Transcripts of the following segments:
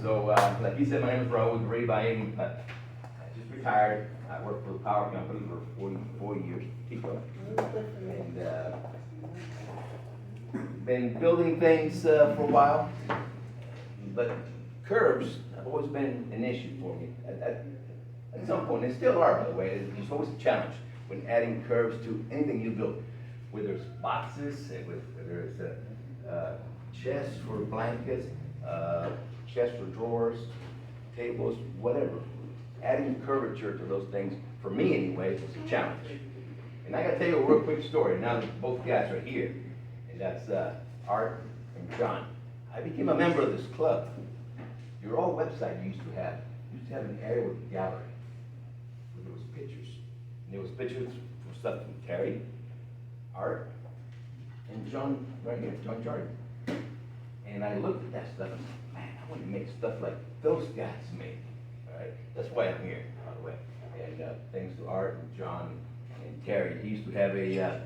So, like you said, my name is Raul Darriba. I just retired. I worked for the power company for 44 years, Tico. And been building things for a while. But curbs have always been an issue for me. At some point, they still are, by the way. It's always a challenge when adding curbs to anything you build. Whether it's boxes, whether it's a chest for blankets, chest for drawers, tables, whatever. Adding curvature to those things, for me anyway, is a challenge. And I gotta tell you a real quick story, now that both guys are here, and that's Art and John. I became a member of this club. Your old website used to have an area with a gallery, where there was pictures. And there was pictures for stuff from Terry, Art, and John, right here, John Jordan. And I looked at that stuff and said, man, I want to make stuff like those guys made. All right, that's why I'm here, by the way. And thanks to Art and John and Terry, he used to have a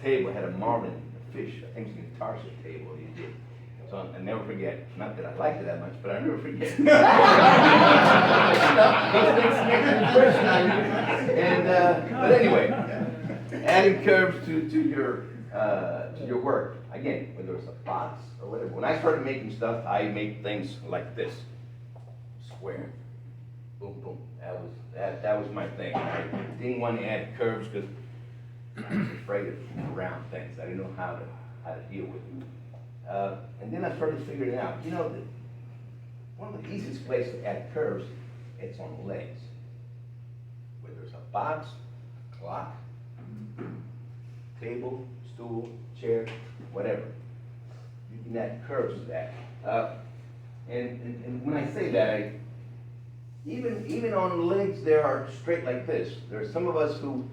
table, had a marlin, a fish, I think it's an guitar table he did. So I'll never forget, not that I liked it that much, but I'll never forget. Those things make an impression on you. And, but anyway, adding curves to your work. Again, whether it's a box or whatever. When I started making stuff, I made things like this. Square. Boom, boom. That was my thing. I didn't want to add curves because I was afraid of round things. I didn't know how to deal with them. And then I started figuring it out. You know, one of the easiest places to add curves, it's on the legs. Whether it's a box, a clock, table, stool, chair, whatever. You can add curves to that. And when I say that, even on the legs, they are straight like this. There are some of us who,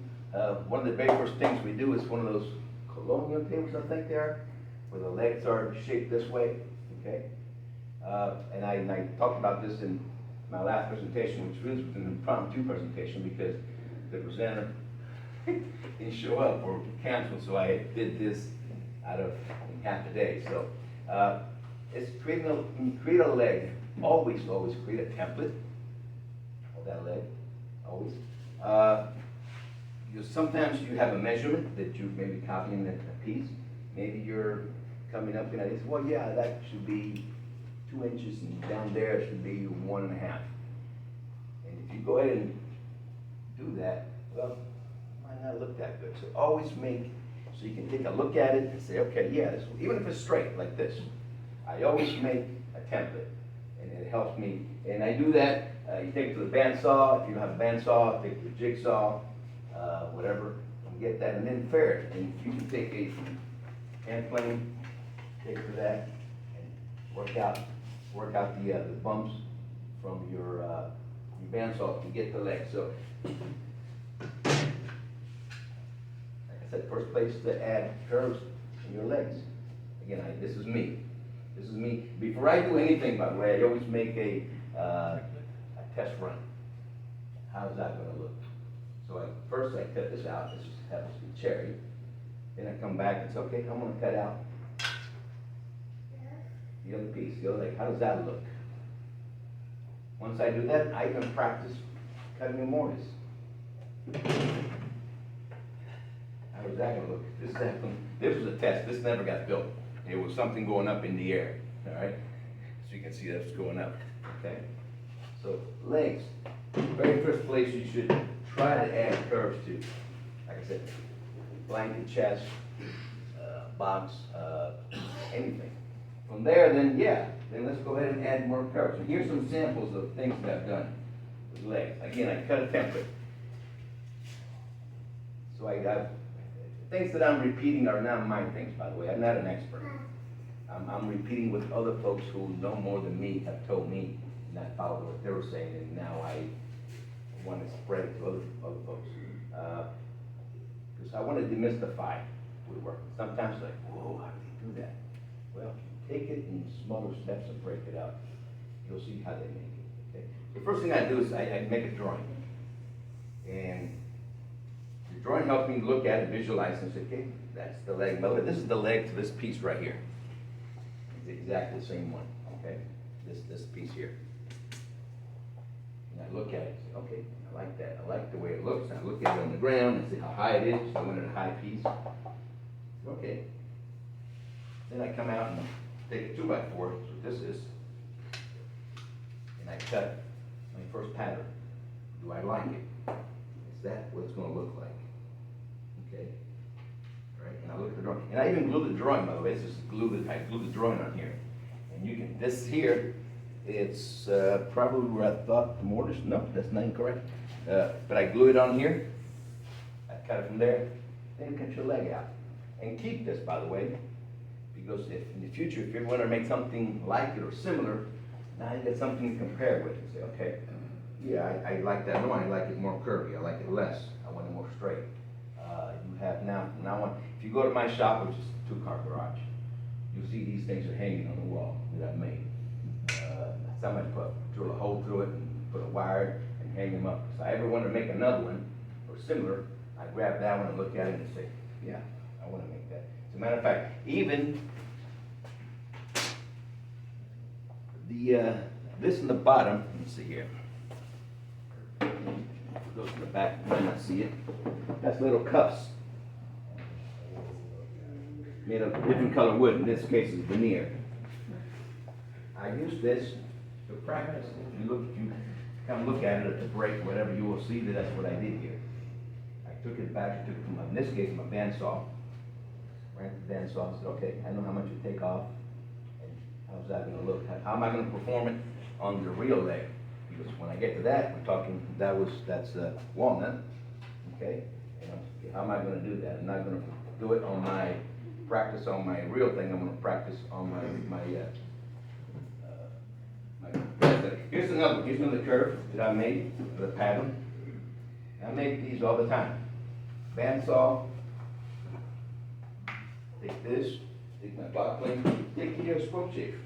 one of the very first things we do is one of those colonial tables, I think they are, where the legs are shaped this way, okay? And I talked about this in my last presentation, which really was an impromptu presentation because the presenter didn't show up or canceled, so I did this out of in half a day. So it's create a leg. Always create a template of that leg. Always. Sometimes you have a measurement that you maybe copying a piece. Maybe you're coming up and I say, well, yeah, that should be 2 inches, and down there it should be 1.5. And if you go ahead and do that, well, it might not look that good. So always make, so you can take a look at it and say, okay, yeah, even if it's straight like this, I always make a template, and it helps me. And I do that, you take it to the bandsaw. If you don't have a bandsaw, take it to the jigsaw, whatever, and get that, and then ferret. And you can take a hand plane, take it to that, and work out the bumps from your bandsaw to get the leg. So, like I said, first place to add curves in your legs. Again, this is me. This is me. Before I do anything, by the way, I always make a test run. How's that going to look? So first I cut this out. This happens to be cherry. Then I come back and say, okay, I'm going to cut out the other piece, the other leg. How does that look? Once I do that, I can practice cutting the mortise. How is that going to look? This was a test. This never got built. It was something going up in the air. All right? So you can see that's going up. Okay? So legs. Very first place you should try to add curves to. Like I said, blanket, chest, box, anything. From there, then let's go ahead and add more curves. And here's some samples of things that I've done with legs. Again, I cut a template. So I got things that I'm repeating are not my things, by the way. I'm not an expert. I'm repeating what other folks who know more than me have told me, and I followed what they were saying, and now I want to spread it to other folks. Because I want to demystify woodworking. Sometimes like, whoa, how do they do that? Well, take it in smaller steps and break it up. You'll see how they make it. Okay? The first thing I do is I make a drawing. And the drawing helps me look at it, visualize, and say, okay, that's the leg. This is the leg to this piece right here. It's exactly the same one. Okay? this piece here. And I look at it, and say, okay, I like that, I like the way it looks, and I look at it on the ground and see how high it is, so I wanted a high piece. Okay. Then I come out and take a 2x4, that's what this is, and I cut my first pattern. Do I like it? Is that what it's gonna look like? Okay. All right, and I look at the drawing, and I even glue the drawing, by the way. It's just I glue the drawing on here. And you can, this here, it's probably where I thought the mortise, no, that's not incorrect. But I glue it on here, I cut it from there, then cut your leg out. And keep this, by the way, because if in the future, if you want to make something like it or similar, now you get something to compare with and say, okay, yeah, I like that. No, I like it more curvy. I like it less. I want it more straight. You have now on, if you go to my shop, which is a 2-car garage, you'll see these things are hanging on the wall that I've made. Somebody drill a hole through it and put a wire and hang them up. So I ever want to make another one or similar, I grab that one and look at it and say, yeah, I want to make that. As a matter of fact, even this in the bottom, let me see here. Goes in the back, you might not see it. That's little cuffs. Made of different color wood, in this case it's veneer. I use this to practice. If you come look at it at the break, whatever, you will see that that's what I did here. I took it back, I took it from, in this case, my bandsaw. Ran the bandsaw and said, okay, I know how much it take off, and how's that gonna look? How am I gonna perform it on the real leg? Because when I get to that, we're talking, that's walnut, okay? And how am I gonna do that? I'm not gonna do it on practice on my real thing, I'm gonna practice on my here's another curve that I made, the pattern. I make these all the time. Bandsaw, take this, take my block plane, take here a spoke shaver,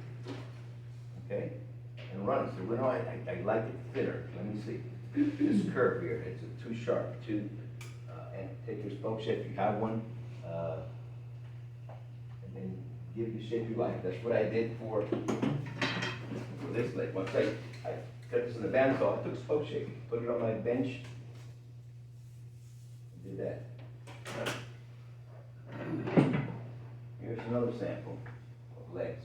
okay? And run it. So I like it thinner. Let me see. This curve here, it's too sharp, and take your spoke shape if you have one, and then give it the shape you like. That's what I did for this leg. Once I cut this in the bandsaw, I took spoke shape, put it on my bench, and did that. Here's another sample of legs.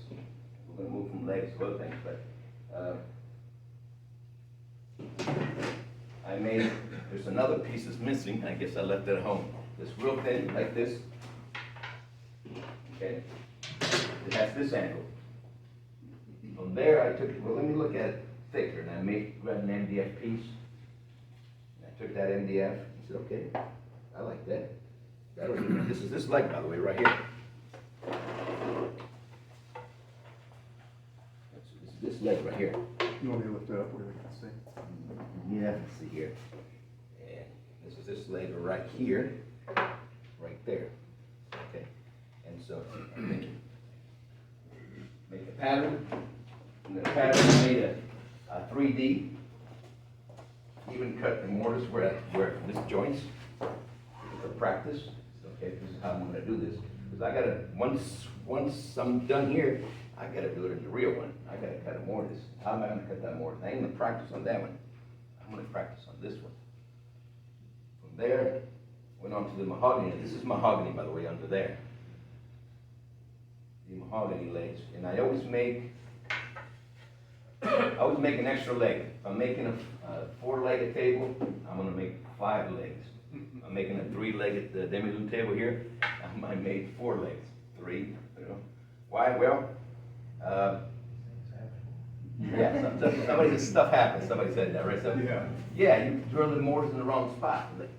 We're going to move from legs to other things, but there's another piece that's missing. I guess I left it at home. This real thin, like this. Okay. It has this angle. From there, I took it, well, let me look at it thicker, and I grabbed an MDF piece. And I took that MDF and said, okay, I like that. This is this leg, by the way, right here. This leg right here. You want me to lift it up where they can see? Yeah, let's see here. And this is this leg right here, right there. Okay. And so I make the pattern. And the pattern made a 3D. Even cut the mortise where this joints for practice. Okay, this is how I'm going to do this. Because I gotta once I'm done here, I gotta do it in the real one. I gotta cut a mortise. How am I gonna cut that mortise? I ain't gonna practice on that one. I'm gonna practice on this one. From there, went on to the mahogany. This is mahogany, by the way, under there. The mahogany legs. And I always make an extra leg. If I'm making a 4-legged table, I'm gonna make 5 legs. I'm making a 3-legged demi-lude table here. I made 4 legs. 3, you know. Why? Well, yeah, stuff happens. Somebody said that, right? Yeah, you drill the mortise in the wrong spot. Like,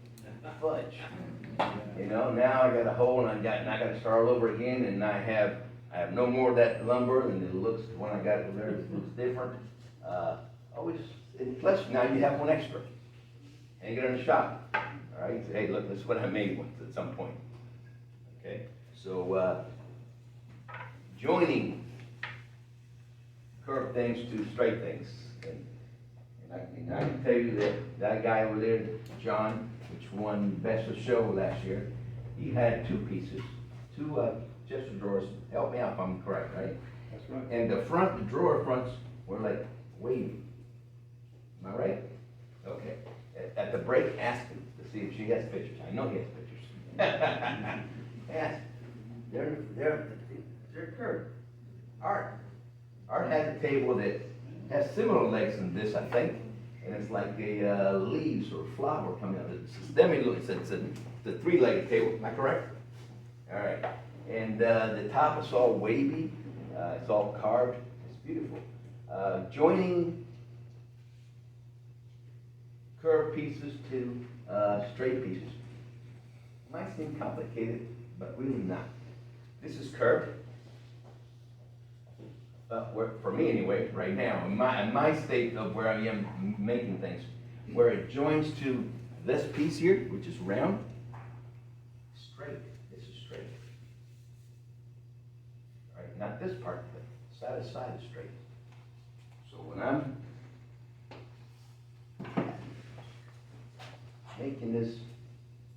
fudge. You know, now I got a hole and I got to start all over again, and I have no more of that lumber, and it looks, when I got it there, it looks different. Plus, now you have one extra. And you get it in the shop. All right, hey, look, this is what I made once at some point. Okay, so joining curved things to straight things. And I can tell you that guy over there, John, which won Best of Show last year, he had 2 pieces, 2 chest of drawers. Help me out if I'm correct, right? That's right. And the drawer fronts we're like wavy. Am I right? Okay. At the break, ask him to see if she has pictures. I know he has pictures. Ask. They're curved. Art has a table that has similar legs than this, I think, and it's like a leaves or flower coming out. It's a three-legged table. Am I correct? All right. And the top is all wavy. It's all carved. It's beautiful. Joining curved pieces to straight pieces might seem complicated, but really not. This is curved. For me anyway, right now, in my state of where I am making things, where it joins to this piece here, which is round, straight. This is straight. All right, not this part, but side to side is straight. So when I'm making this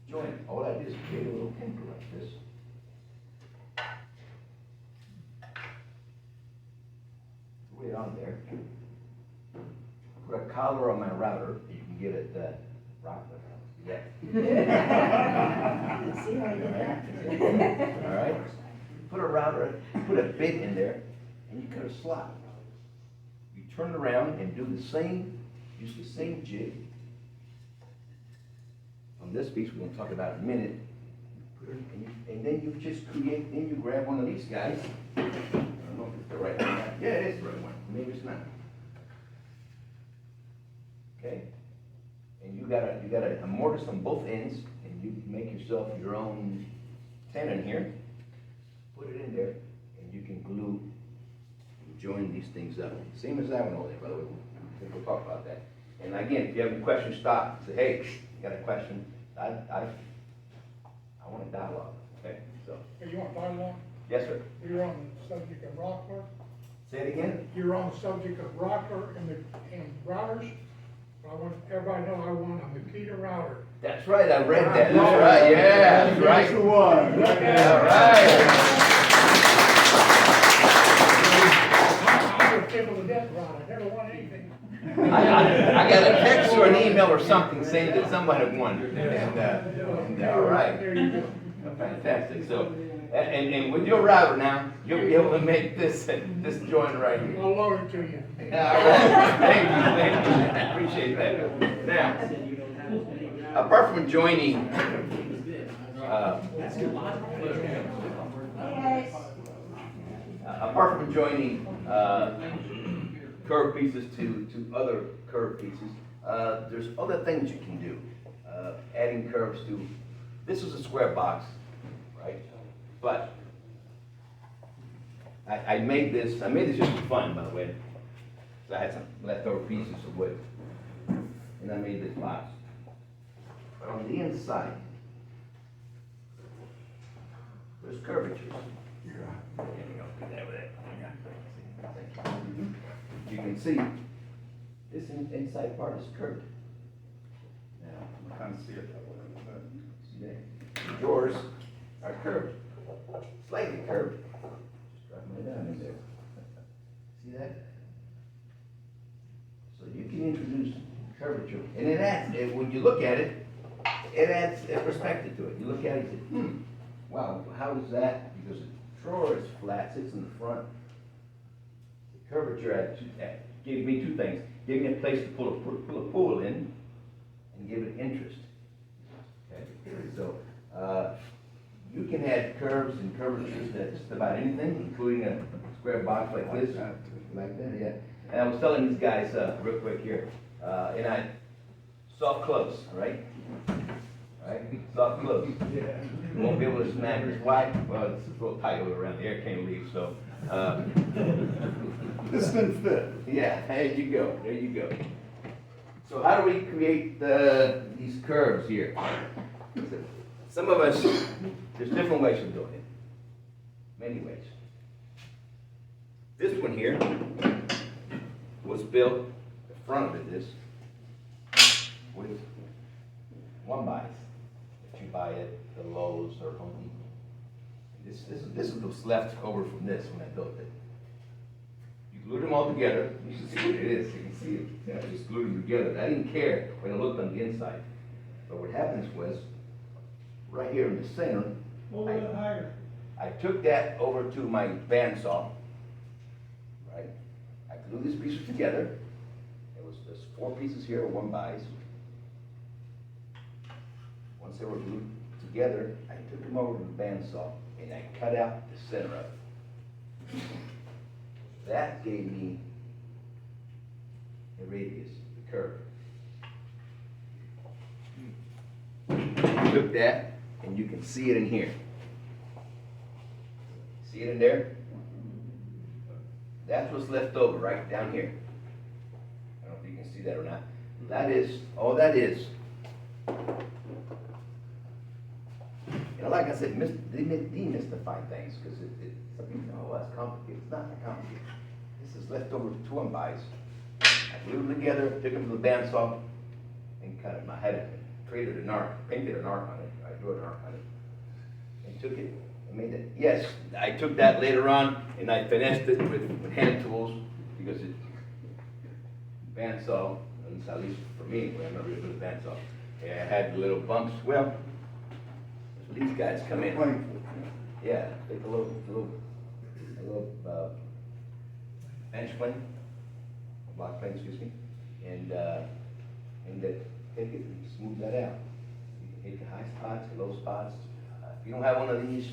joint, all I do is create a little anchor like this. Throw it on there. Put a collar on my router. You can get it Rockland. Yeah. See how I did that? All right. Put a router, put a bit in there, and you cut a slot. You turn it around and do the same, use the same jig. On this piece, we're going to talk about in a minute. And then you just create, then you grab one of these guys. I don't know if it's the right one. Yeah, it is the right one. Maybe it's not. Okay? And you got a mortise on both ends, and you make yourself your own tenon here. Put it in there, and you can glue and join these things up. Same as that one over there, by the way. We'll talk about that. And again, if you have any questions, stop. Say, hey, you got a question? I want a dialogue. Okay, so. Hey, you want dialogue? Yes, sir. You're on the subject of rockler. Say it again. You're on the subject of rockler and routers. I want everybody to know I want a Makita router. That's right. I read that. That's right. Yeah. That's right. That's the one. All right. I'm a tickled to death router. I never won anything. I got a text or an email or something saying that somebody had won. And all right. There you go. Fantastic. So, and with your router now, you'll be able to make this joint right here. I'll load it to you. All right. Thank you. I appreciate that. Now, apart from joining, curved pieces to other curved pieces, there's other things you can do. Adding curves to, this is a square box, right? But I made this just for fun, by the way. So I had some leftover pieces of wood, and I made this box. But on the inside, there's curvatures. There you go. Put that with it. You can see this inside part is curved. Now, I'm trying to see it. See that? Yours are curved, slightly curved. Just drop my down in there. See that? So you can introduce curvature, and it adds. When you look at it, it adds a perspective to it. You look at it and say, wow, how is that? Because the drawer is flat, sits in the front. The curvature gave me two things. Gave me a place to pull a pool in, and give it interest. Okay? So you can add curves and curvatures to just about anything, including a square box like this, like that. Yeah. And I was telling these guys real quick here, and I soft close, right? Right? Soft close. You won't be able to smack this. Why? Well, it's a little tight over around. The air can't leave. So. This didn't fit. Yeah, there you go. There you go. So how do we create these curves here? Some of us, there's different ways of doing it. Many ways. This one here was built, the front of it is, with one bias that you buy at the Lowe's or Home Depot. This is what's left over from this when I built it. You glued them all together. You should see what it is, you can see it. Yeah, I just glued them together. I didn't care when I looked on the inside. But what happens was, right here in the center, Hold it higher. I took that over to my bandsaw, right? I glued these pieces together. There's 4 pieces here, 1 buys. Once they were glued together, I took them over to the bandsaw and I cut out the center of it. That gave me the radius, the curve. Took that, and you can see it in here. See it in there? That's what's left over right down here. I don't know if you can see that or not. That is, all that is. You know, like I said, demystify things, because some people know, oh, that's complicated. It's not that complicated. This is leftover 2 buys. I glued them together, took them to the bandsaw, and cut them. I had it, created an arc, painted an arc on it. I drew an arc on it, and took it and made it. Yes, I took that later on, and I finessed it with hand tools, because it, bandsaw, and at least for me, when I'm not really good at bandsaw, it had little bumps. Well, these guys come in. Yeah, take a little bench plane, block plane, excuse me, and take it and smooth that out. You can hit the high spots, the low spots. If you don't have one of these,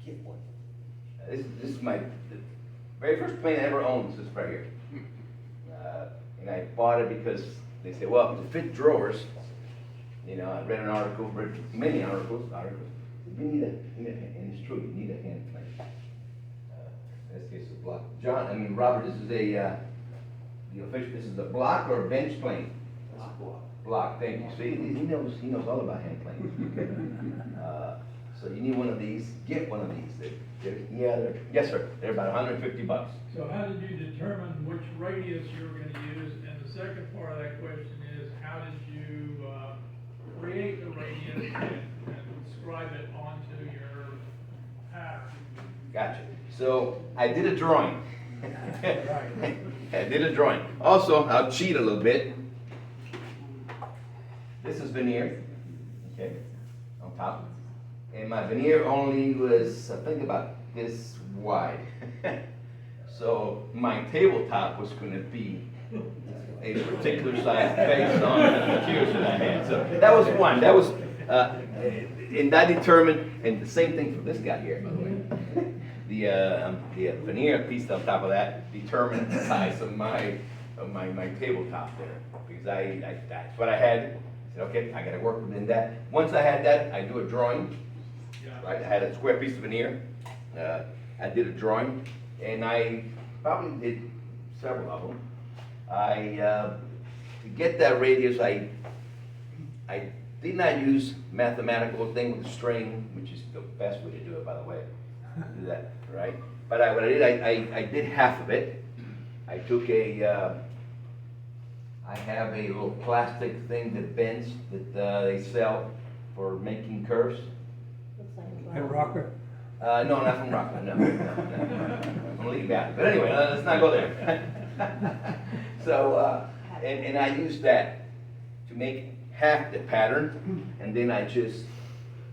get one. This is the very first plane I ever owned. This right here, and I bought it because they said, well, to fit drawers. You know, I read an article, read many articles. You need and it's true, you need a hand plane. In this case, a block. Robert, this is the official, this is a block or a bench plane? Block, thank you. See, he knows all about hand planes. So you need one of these, get one of these. Yes, sir, they're about 150 bucks. So how did you determine which radius you were gonna use? And the second part of that question is, how did you, create the radius and inscribe it onto your pattern? Gotcha. So I did a drawing. I did a drawing. Also, I'll cheat a little bit. This is veneer, okay, on top. And my veneer only was, I think, about this wide. So my tabletop was going to be a particular size based on the materials that I had. So that was one. That was, and I determined, and the same thing for this guy here, by the way. The veneer piece on top of that determined the size of my tabletop there, because that's what I had. I said, okay, I got to work within that. Once I had that, I do a drawing. Right, I had a square piece of veneer. I did a drawing, and I probably did several of them. To get that radius, I did not use mathematical thing with the string, which is the best way to do it, by the way. Do that, right? But what I did, I did half of it. I took I have a little plastic thing that bends that they sell for making curves. And rocker? No, not from Rockland, no. I'm gonna leave that. But anyway, let's not go there. So, and I used that to make half the pattern, and then I just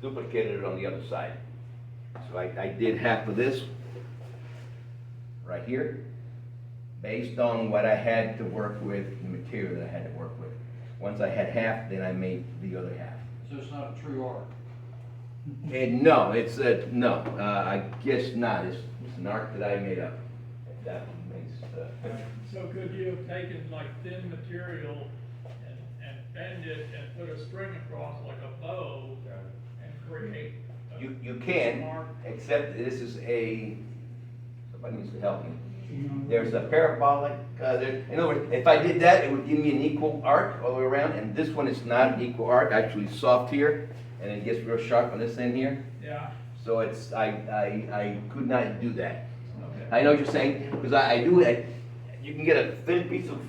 duplicated it on the other side. So I did half of this right here, based on what I had to work with, the material that I had to work with. Once I had half, then I made the other half. So it's not a true art? And no, it's no, I guess not. It's an art that I made up. If that makes So could you have taken like thin material and bend it and put a string across like a bow and create a You can, mark? except this is somebody needs to help me. There's a parabolic, in other words, if I did that, it would give me an equal arc all the way around, and this one is not an equal arc, actually soft here, and it gets real sharp on this end here. Yeah. So it's, I could not do that. Okay. I know what you're saying, because I do it, you can get a thin piece of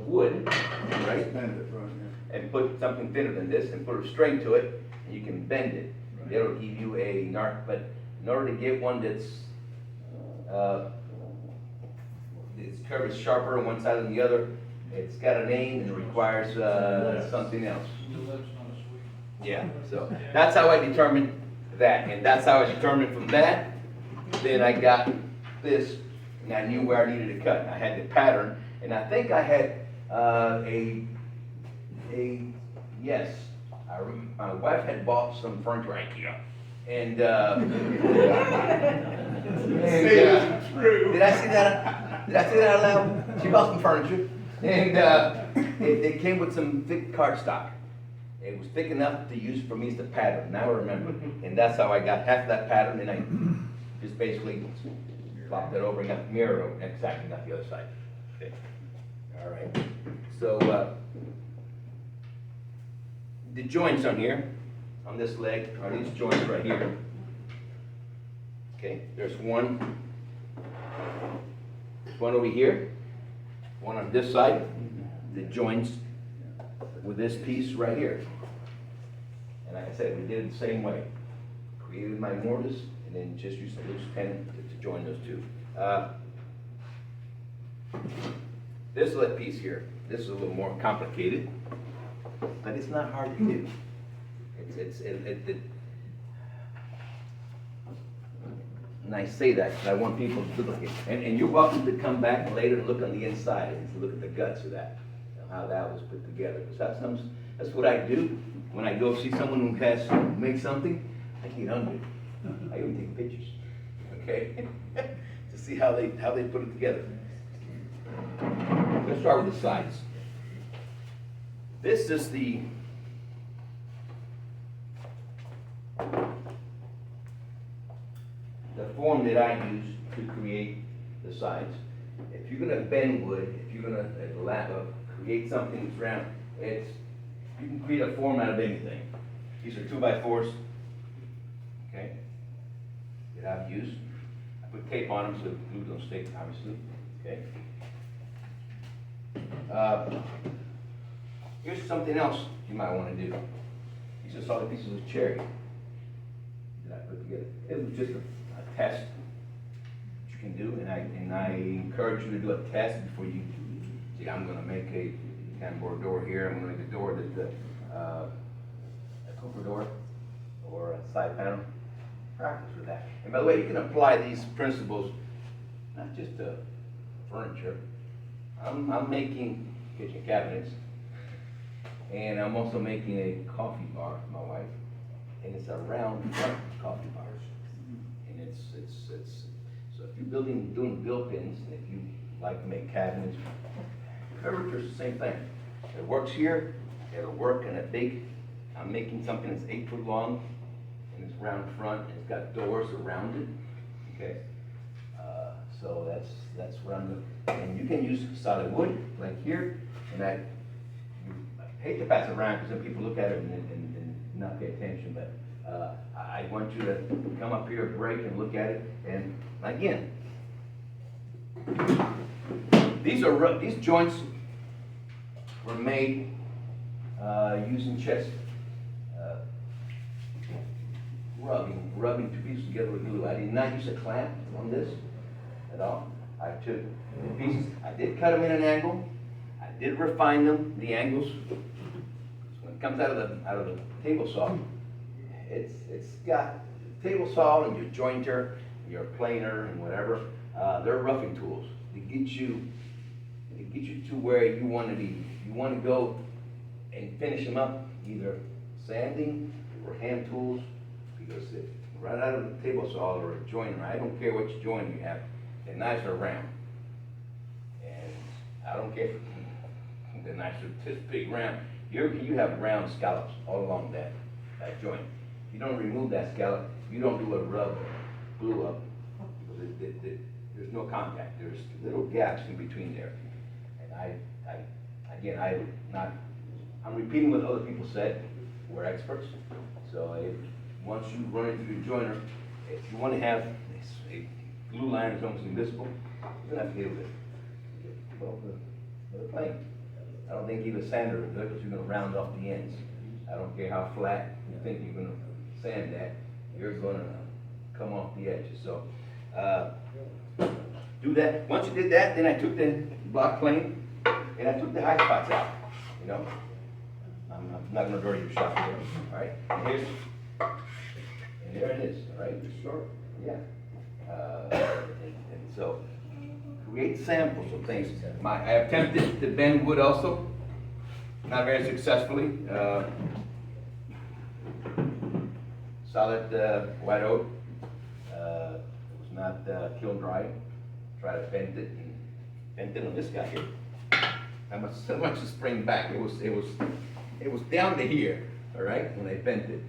wood, right? Bend it, right, And put something thinner than this, and put a string to it, and you can bend it. Right. It'll give you a arc, but in order to get one that's its curve is sharper on one side than the other. It's got a name and it requires, something else. Yeah, so that's how I determined that, and that's how I determined from that. Then I got this, and I knew where I needed to cut. I had the pattern, and I think I had yes, my wife had bought some furniture at IKEA, and did I say that? Did I say that out loud? She bought some furniture, and it came with some thick cardstock. It was thick enough to use for me as the pattern. Now I remember, and that's how I got half of that pattern, and I just basically flopped it over and got the mirror exactly, not the other side. Okay. All right. So the joints on here, on this leg, are these joints right here. Okay. There's one over here, one on this side. The joints with this piece right here. And like I said, we did it the same way. Created my mortise and then just used a loose pen to join those two. This little piece here, this is a little more complicated, but it's not hard to do. And I say that because I want people to look at it. And you're welcome to come back later and look on the inside and to look at the guts of that, how that was put together. Because that's what I do when I go see someone who has made something. I get hungry. I even take pictures, okay, to see how they put it together. Let's start with the sides. This is the form that I use to create the sides. If you're gonna bend wood, if you're gonna create something that's round, you can create a form out of anything. These are 2x4s, okay, that I've used. I put tape on them so the glue don't stick, obviously, okay. Here's something else you might want to do. These are solid pieces of cherry that I put together. It was just a test that you can do, and I encourage you to do a test before you see. I'm going to make a canboard door here. I'm going to make a door that's a cooper door or a side panel. Practice with that. And by the way, you can apply these principles not just to furniture. I'm making kitchen cabinets, and I'm also making a coffee bar for my wife, and it's a round front coffee bar. And it's so if you're doing built-ins, and if you like to make cabinets, curvature's the same thing. It works here, it'll work in a big. I'm making something that's 8 foot long, and it's round front, and it's got doors around it. Okay, so that's what I'm doing. And you can use solid wood, like here, and I hate to pass it around because then people look at it and not pay attention, but I want you to come up here, break, and look at it. And again, these joints were made using chest rubbing two pieces together with glue. I did not use a clamp on this at all. I took the pieces, I did cut them in an angle, I did refine them, the angles. So when it comes out of the table saw, it's got table saw and your jointer, your planer and whatever, they're roughing tools to get you to where you want to be. You want to go and finish them up, either sanding or hand tools, because if right out of the table saw or a joiner, I don't care which joint you have, the knives are round. And I don't care if the knives are this big round. You have round scallops all along that joint. If you don't remove that scallop, you don't do a rub, glue up, because there's no contact. There's little gaps in between there. And I'm repeating what other people said. We're experts. So once you run into your joiner, if you want to have a glue line that's almost invisible, you're going to have to get with a plane. I don't think even a sander would do it because you're going to round off the ends. I don't care how flat you think you're going to sand that, you're going to come off the edges. So do that. Once you did that, then I took the block plane and I took the high spots out, you know? I'm not gonna dirty your shop here, all right? And there it is, all right? Short, yeah. And so, create samples of things. I attempted to bend wood also, not very successfully. Solid white oak, it was not kiln dry. Try to bend it, and bent it on this guy here. So much to spring back. It was down to here, all right, when I bent it.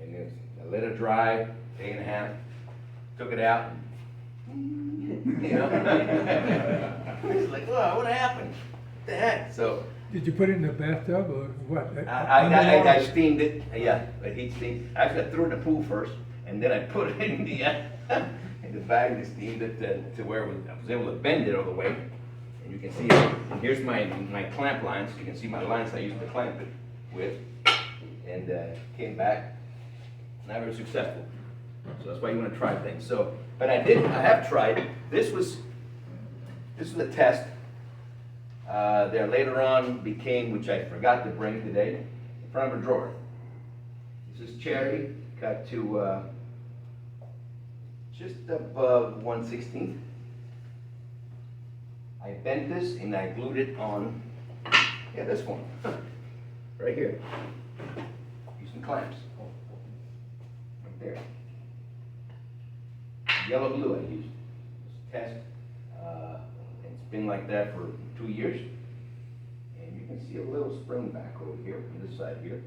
And I let it dry, day and a half, took it out, and, you know. It's like, oh, what happened? What the heck? So Did you put it in the bathtub or what? I steamed it, yeah, I heat steamed. Actually, I threw it in the pool first, and then I put it in the in the bag and steamed it to where I was able to bend it all the way. And you can see it. And here's my clamp lines. You can see my lines I used to clamp it with, and came back. Not very successful. So that's why you want to try things. So, but I have tried. This was a test. There later on became, which I forgot to bring today, in front of a drawer. This is cherry cut to just above 1/16. I bent this and I glued it on, yeah, this one, right here, using clamps, right there. Yellow glue I used. It's a test. It's been like that for 2 years. And you can see a little spring back over here on this side here.